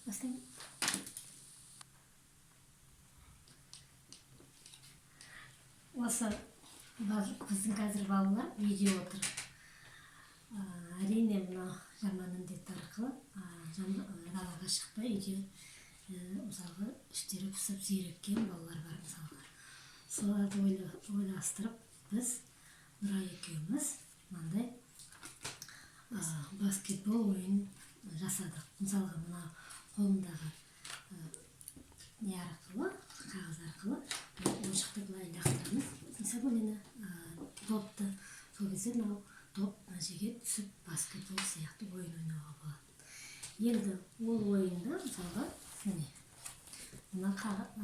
Бастаймын. Осы біздің қазір балалар үйде отыр. Әрине мына жаман індет арқылы далаға шықпай үйде мысалға іштері пысып зеріккен балалар бар мысалға. Соларды ойластырып біз Нұра екеуміз мынандай баскетбол ойын жасадық. Мысалға мына қолымдағы не арқылы, қағаз арқылы ойыншықты былай лақтырамыз. Мысалы допты сол кезде мынау доп мына жерге түсіп баскетбол сияқты ойын ойнауға болады. Енді ол ойынды мысалға мына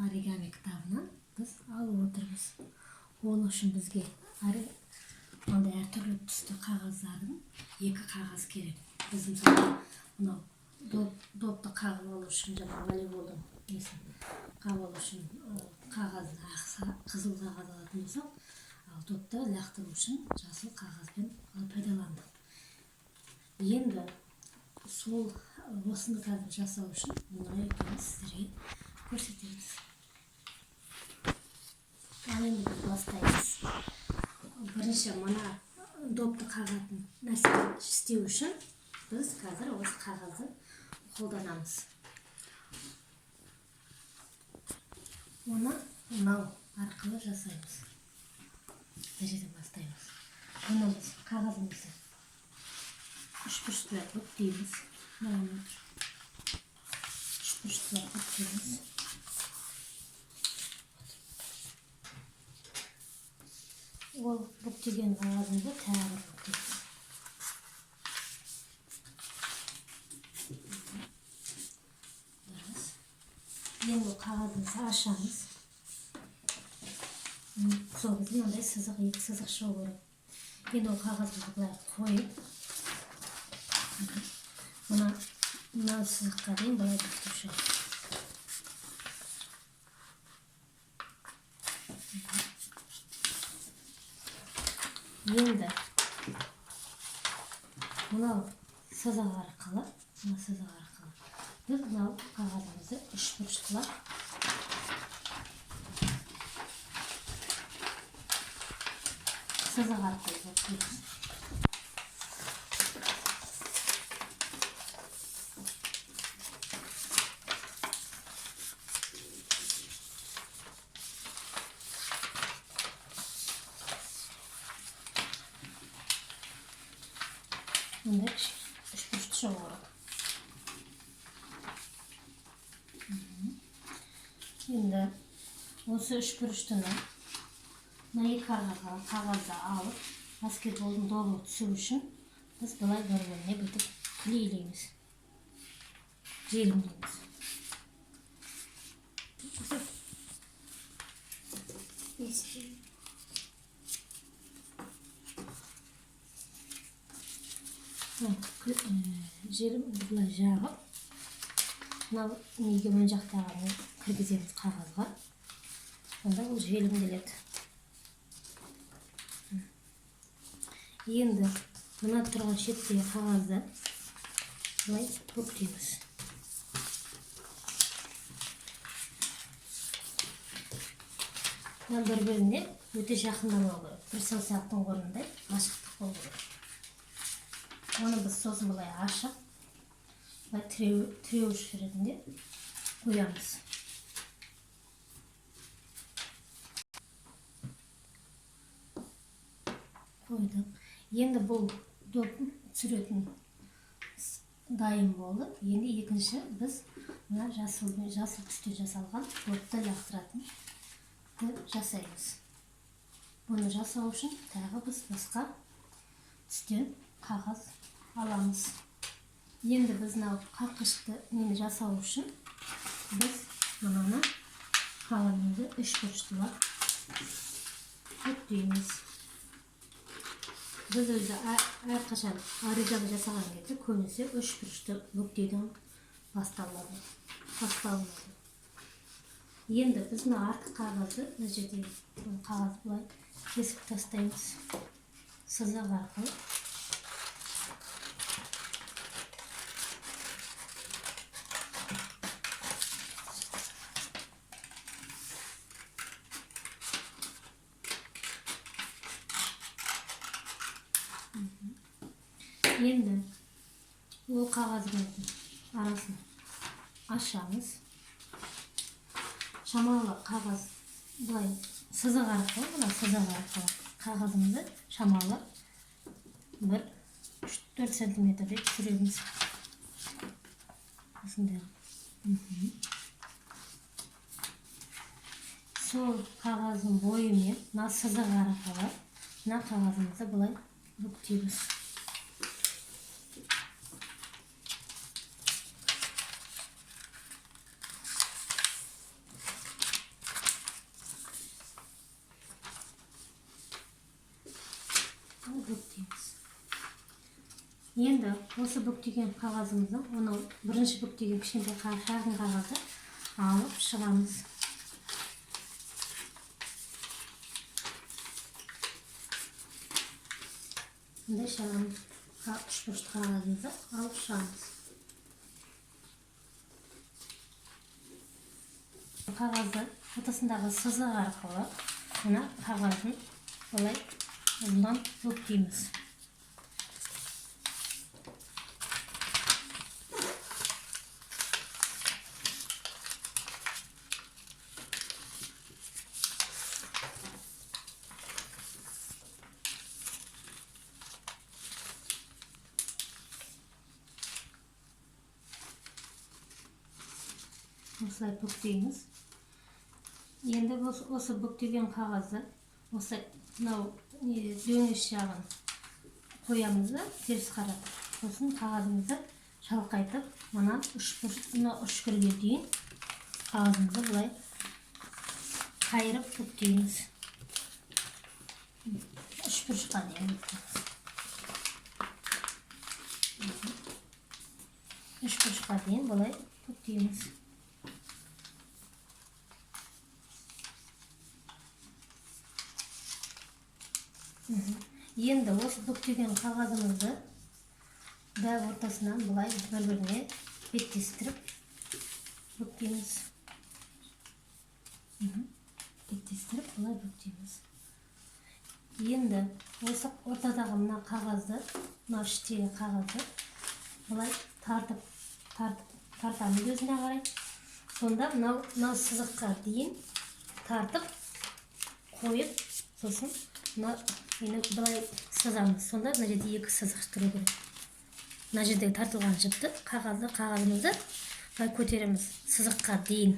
оригами кітабынан біз алып отырмыз. Ол үшін бізге мынандай әртүрлі түсті қағаздардың 2 қағаз керек. Біз мысалы мынау допты қағып алу үшін жаңағы волейболдың несін қағып алу үшін қағазды қызыл қағаз алатын болсақ, ал допты лақтыру үшін жасыл қағазбен пайдаландық. Енді осыны қазір жасау үшін мына екеуміз сіздерге көрсетеміз. Ал енді біз бастаймыз. Бірінші мына допты қағатын нәрсені істеу үшін біз қазір осы қағазды қолданамыз. Оны мынау арқылы жасаймыз. Бір жерден бастаймыз. Оны біз қағазымызды үшбұрыштылар бүктейміз. Үшбұрыштылар бүктейміз. Ол бүктеген қағазымызды тағы бүктейміз. Енді қағазымызды ашамыз. Сол кезде мынандай сызық, 2 сызық шығу керек. Енді ол қағазымызды былай қойып, мына сызыққа дейін былай бүктеуші. Енді мынау сызық арқылы біз мынау қағазымызды үшбұрыштылап сызық арқылы бүктейміз. Мындай үшбұрышты шығу керек. Енді осы үшбұрыштыны мына 2 қағазды алып, баскетболдың добы түсу үшін біз былай бір-біріне бүйтіп клейлейміз, желімдейміз. Желімді былай жағып, мынау неге мына жақтағаны кіргіземіз қағазға. Онда ол желімделеді. Енді мына тұрған шеттегі қағазды былай бүктейміз. Бір-біріне өте жақындамау керек. Бір саусақтың орнындай ашықтық болу керек. Оны біз сосын былай ашып, тіреуіш ретінде қоямыз. Қойдық. Енді бұл доп түсіретін дайын болды. Енді екінші біз мына жасыл түсте жасалған допты лақтыратын жасаймыз. Бұны жасау үшін тағы біз басқа түстен қағаз аламыз. Енді біз мынау қаққышты жасау үшін біз мынаны қаламымызды үшбұрыштылап бүктейміз. Біз өзі әрқашан оригами жасаған кезде көбінесе үшбұрышты бүктеуден басталады. Енді біз мына артқы қағазды мына жердегі қағазды былай кесіп тастаймыз. Сызық арқылы. Енді ол қағазымыздың арасын ашамыз. Шамалы қағаз былай сызық арқылы, мына сызық арқылы қағазымызды шамалы 1-4 сантиметрде түсіреміз. Осындай. Сол қағаздың бойымен мына сызық арқылы мына қағазымызды былай бүктейміз. Енді осы бүктеген қағазымыздың, оны бірінші бүктеген кішкентай шағын қағазды алып шығамыз. Мындай шағын үшбұрышты қағазымызды алып шығамыз. Қағазды ортасындағы сызық арқылы мына қағаздың былай ұзыннан бүктейміз. Осылай бүктейміз. Енді осы бүктеген қағазды осы мынау дөңес жағын қоямыз да теріс қарап. Сосын қағазымызды шалқайтып, мына үшкірге дейін қағазымызды былай қайырып бүктейміз. Үшбұрышқа дейін бүктейміз. Үшбұрышқа дейін былай бүктейміз. Енді осы бүктеген қағазымызды дәл ортасынан былай бір-біріне беттестіріп бүктейміз. Беттестіріп былай бүктейміз. Енді осы ортадағы мына қағазды, мына іштегі қағазды былай тартамыз өзіне қарай. Сонда мынау сызыққа дейін тартып қойып, сосын былай сызамыз. Сонда мына жерде екі сызық тұру керек. Мына жердегі тартылған жіпті қағазымызды былай көтереміз сызыққа дейін.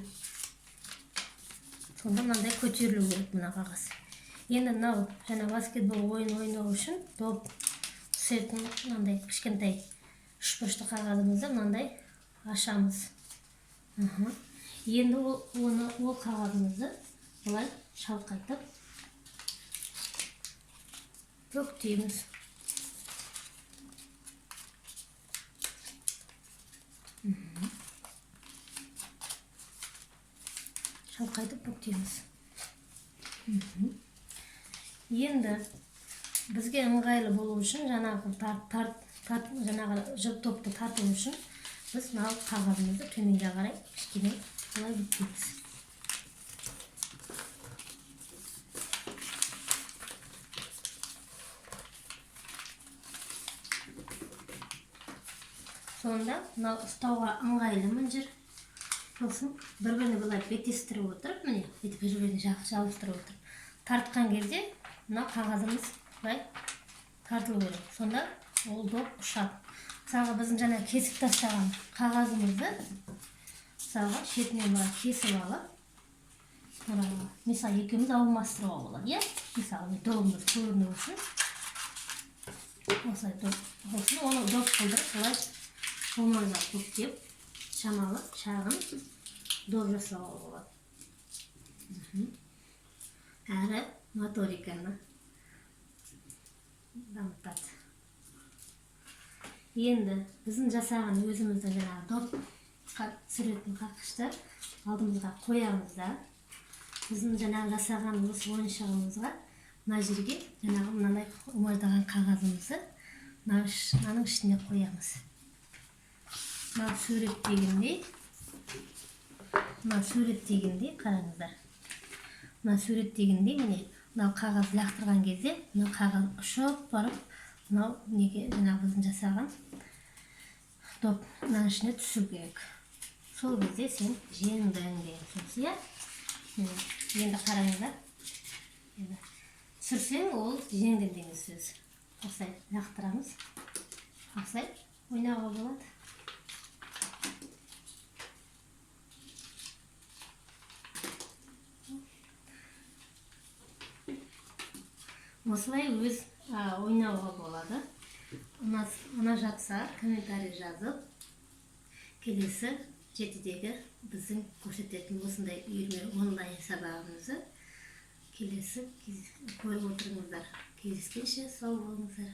Сонда мынандай көтерілу керек мына қағаз. Енді мынау жаңа баскетбол ойнау үшін доп түсетін мынандай кішкентай үшбұрышты қағазымызды мынандай ашамыз. Енді ол қағазымызды былай шалқайтып бүктейміз. Шалқайтып бүктейміз. Енді бізге ыңғайлы болу үшін, жаңағы топты тарту үшін біз мынау қағазымызды төменге қарай кішкене былай бүктейміз. Сонда мынау ұстауға ыңғайлы мынжыр. Сосын бір-біріне былай беттестіріп отырып, міне бір-біріне жабыстырып отырып, тартқан кезде мына қағазымыз былай тартылу керек. Сонда ол доп ұшады. Мысалға біздің жаңа кесіп тастаған қағазымызды мысалға шетінен былай кесіп алып, мысалы екеуміз алмастыруға болады, иә? Мысалы добымыз көріну үшін осылай доп болсын, оны доп қылдырып былай қолмаңға бүктеп, шамалы шағын доп жасауға болады. Әрі моториканы дамытады. Енді біздің жасаған өзіміздің жаңағы доп түсіретін қаққышты алдымызға қоямыз да, біздің жаңағы жасаған осы ойыншығымызға мына жерге жаңағы мынандай умаждаған қағазымызды мынаның ішіне қоямыз. Мына суреттегендей қараңыздар. Мына суреттегендей міне мынау қағаз лақтырған кезде мына қағаз ұшып барып мынау неге жаңағы біздің жасаған доп мынаның ішіне түсу керек. Сол кезде сен жеңдің деген сөз, иә? Енді қараңыздар. Енді түсірсең, ол жеңдің деген сөз. Осылай лақтырамыз. Осылай ойнауға болады. Осылай өз ойнауға болады. Ұна жатса, комментарий жазып, келесі жетідегі біздің көрсететін осындай үйірме онлайн сабағымызды келесі көріп отырыңыздар. Кездескенше сау болыңыздар.